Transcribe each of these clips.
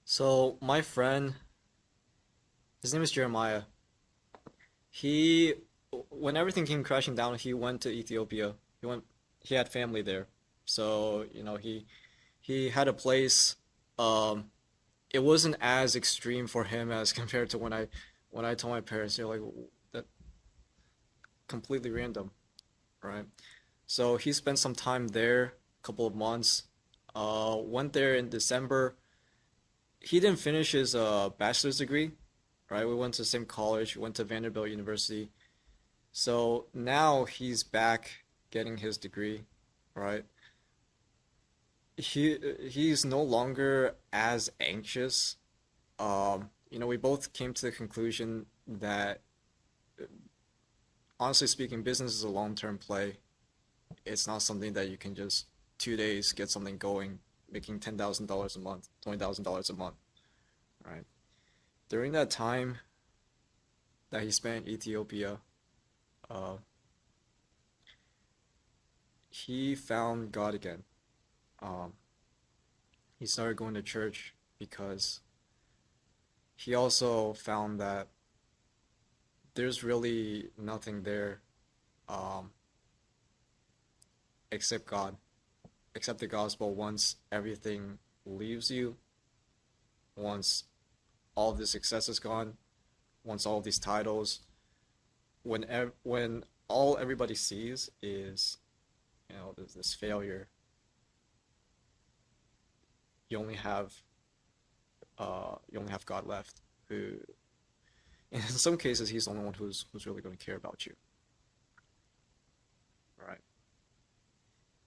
So my friend, his name is Jeremiah. He, when everything came crashing down, he went to Ethiopia. He had family there. So, he had a place. Um, it wasn't as extreme for him as compared to when I told my parents. They're like, that completely random, right? So he spent some time there, a couple of months. Went there in December. He didn't finish his bachelor's degree, right? We went to the same college, went to Vanderbilt University. So now he's back getting his degree, right? He's no longer as anxious. We both came to the conclusion that honestly speaking, business is a long-term play. It's not something that you can just 2 days get something going, making $10,000 a month, $20,000 a month, right? During that time that he spent in Ethiopia, uh, he found God again. Um, he started going to church because he also found that there's really nothing there um, except God, except the gospel. Once everything leaves you, once all of the success is gone, once all of these titles, when all everybody sees is this failure, you only have God left, who in some cases he's the only one who's really going to care about you, right?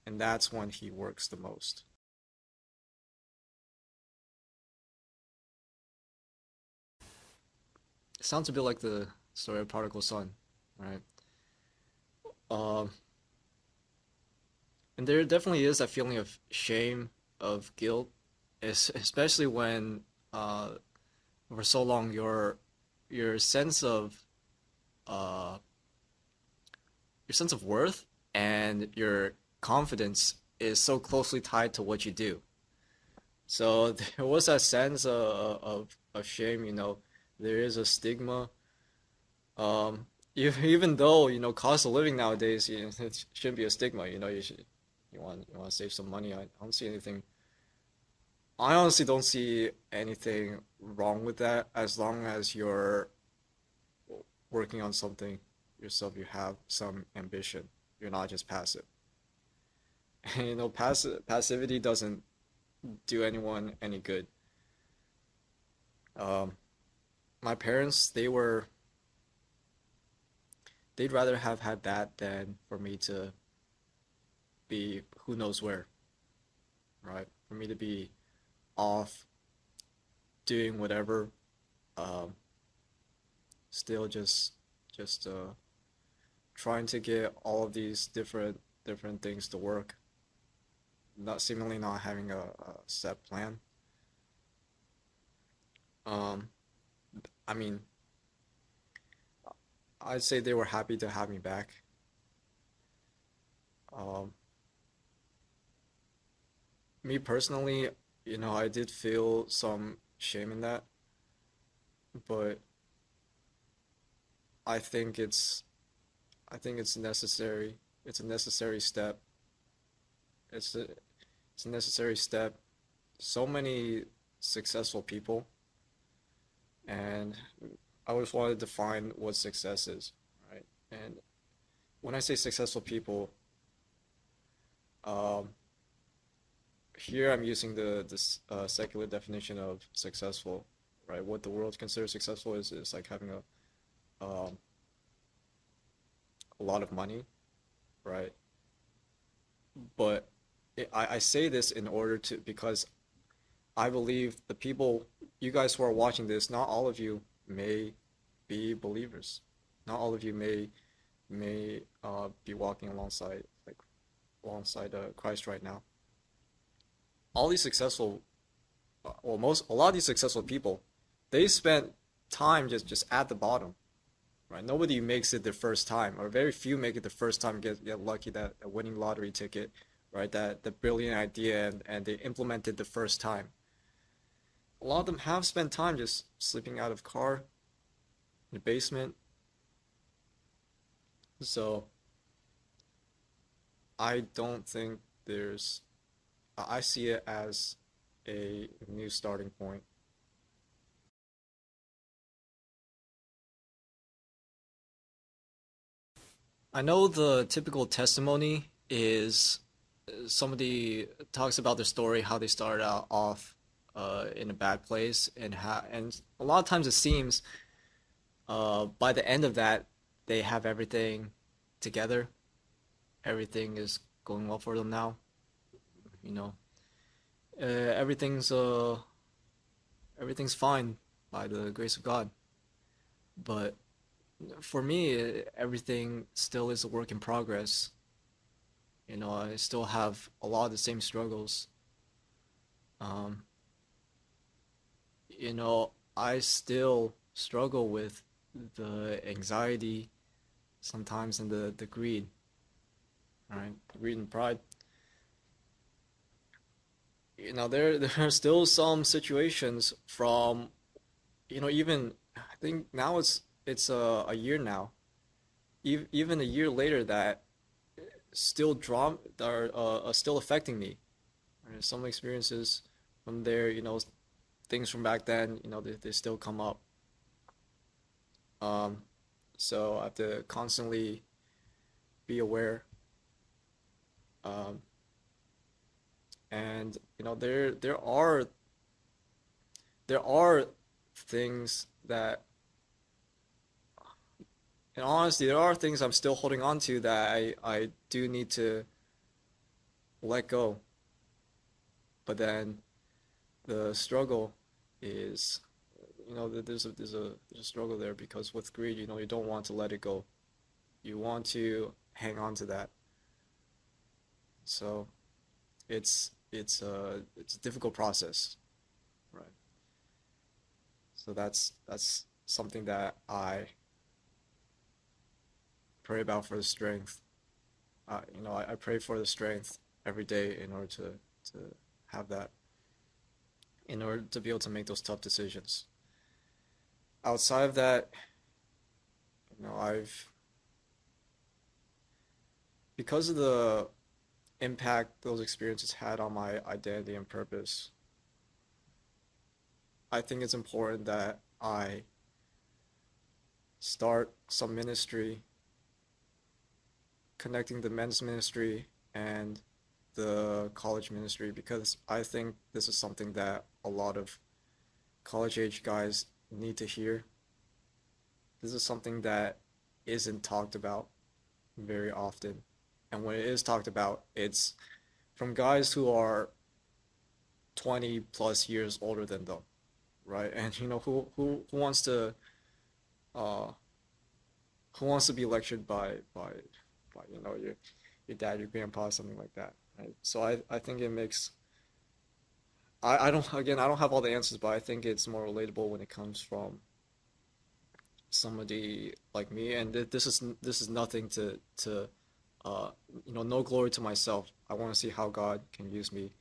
And that's when he works the most. It sounds a bit like the story of prodigal son, right? Um, and there definitely is that feeling of shame, of guilt, especially when uh, for so long your sense of uh, your sense of worth and your confidence is so closely tied to what you do. So there was that sense of shame, there is a stigma. Even though, cost of living nowadays, it shouldn't be a stigma, you want to save some money. I don't see anything. I honestly don't see anything wrong with that as long as you're working on something yourself, you have some ambition. You're not just passive. And passivity doesn't do anyone any good. Um, my parents, they'd rather have had that than for me to be who knows where, right? For me to be off doing whatever, um, still just trying to get all of these different things to work, not seemingly not having a set plan. Um, I mean, I'd say they were happy to have me back. Um, Me personally, I did feel some shame in that, but I think it's I think it's necessary. It's a necessary step. It's a it's a necessary step. So many successful people, and I always wanted to define what success is, right? And when I say successful people, um, here I'm using the secular definition of successful, right? What the world considers successful is like having a lot of money, right? But I say this in order to because I believe the people, you guys who are watching this, not all of you may be believers. Not all of you may be walking alongside Christ right now. All these successful, well, a lot of these successful people, they spent time just at the bottom, right? Nobody makes it their first time, or very few make it the first time, get lucky that a winning lottery ticket, right? That the brilliant idea and they implement it the first time. a lot of them have spent time just sleeping out of car in the basement. So I don't think there's, I see it as a new starting point. I know the typical testimony is somebody talks about their story, how they started out off in a bad place, and a lot of times it seems by the end of that they have everything together. Everything is going well for them now. You know, everything's everything's fine by the grace of God. But for me, everything still is a work in progress. You know, I still have a lot of the same struggles. Um, you know, I still struggle with the anxiety sometimes and the greed, right? Greed and pride. You know, there are still some situations from, you know, even I think now it's a year now, even a year later that still drama are still affecting me. Right? Some experiences from there, you know, things from back then, you know, they still come up. Um, so I have to constantly be aware. Um, and you know, there are things that, and honestly, there are things I'm still holding on to that I do need to let go. But then the struggle is, you know, there's a struggle there because with greed, you know, you don't want to let it go. You want to hang on to that. So it's a difficult process, right? So that's something that I pray about for the strength. You know, I pray for the strength every day in order to have that, in order to be able to make those tough decisions. Outside of that, you know, I've because of the impact those experiences had on my identity and purpose, I think it's important that I start some ministry connecting the men's ministry and the college ministry because I think this is something that a lot of college age guys need to hear. This is something that isn't talked about very often. And when it is talked about, it's from guys who are 20 plus years older than them, right? And you know who wants to uh who wants to be lectured by you know your dad, your grandpa, something like that, right? So I think it makes I don't again I don't have all the answers, but I think it's more relatable when it comes from somebody like me. And this is nothing to you know, no glory to myself. I want to see how God can use me